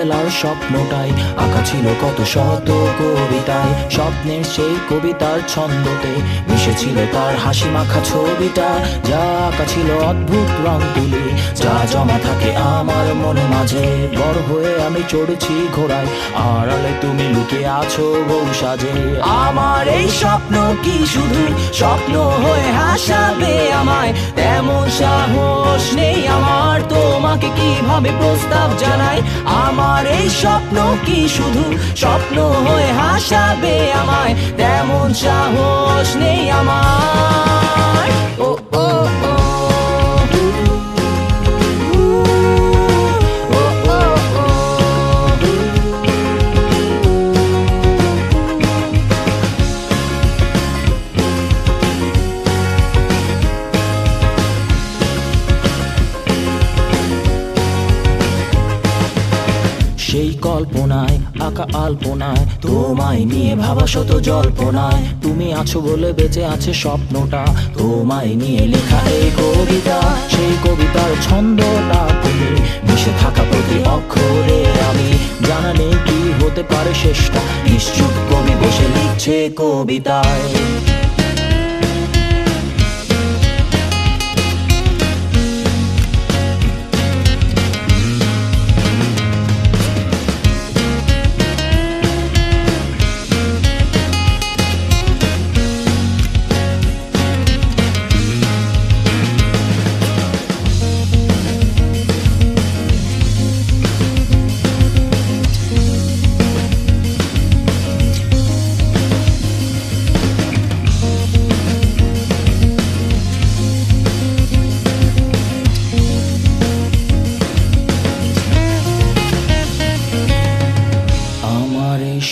ছোটবেলার স্বপ্নটাই আঁকা ছিল কত শত কবিতায়। স্বপ্নের সেই কবিতার ছন্দতে মিশেছিল তার হাসি মাখা ছবিটা, যা আঁকা ছিল অদ্ভুত রং তুলি, যা জমা থাকে আমার মন মাঝে। বড় হয়ে আমি চড়েছি ঘোড়ায়, আড়ালে তুমি লুকিয়ে আছো বউ সাজে। আমার এই স্বপ্ন কি শুধু স্বপ্ন হয়ে হাসাবে আমায়, তেমন সাহস নেই আমার তোমাকে কিভাবে প্রস্তাব জানাই। আমার এই স্বপ্ন কি শুধু স্বপ্ন হয়ে হাসাবে আমায়, তেমন সাহস নেই আমার। ও ও ও সেই কল্পনায় আঁকা আলপনায় তোমায় নিয়ে ভাবা শত জল্পনায়, তুমি আছো বলে বেঁচে আছে স্বপ্নটা, তোমায় নিয়ে লেখা এই কবিতা। সেই কবিতার ছন্দটা তুমি মিশে থাকা প্রতি অক্ষরে আমি, জানা নেই কি হতে পারে শেষটা, নিশ্চুপ কবি বসে লিখছে কবিতায়।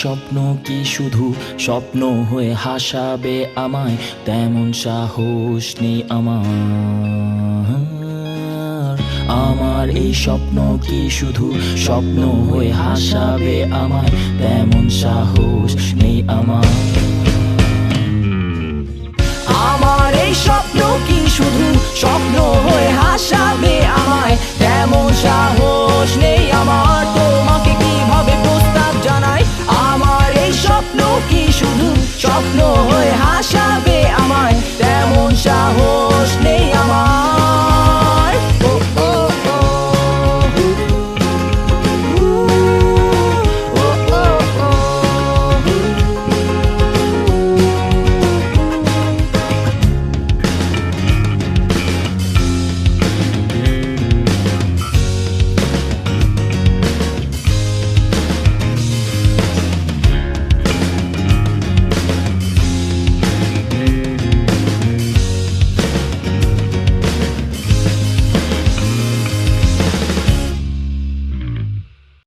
স্বপ্ন কি শুধু স্বপ্ন হয়ে হাসাবে আমায়, তেমন সাহস নেই আমার। আমার এই স্বপ্ন কি শুধু স্বপ্ন হয়ে হাসাবে আমায়, তেমন সাহস নেই আমার।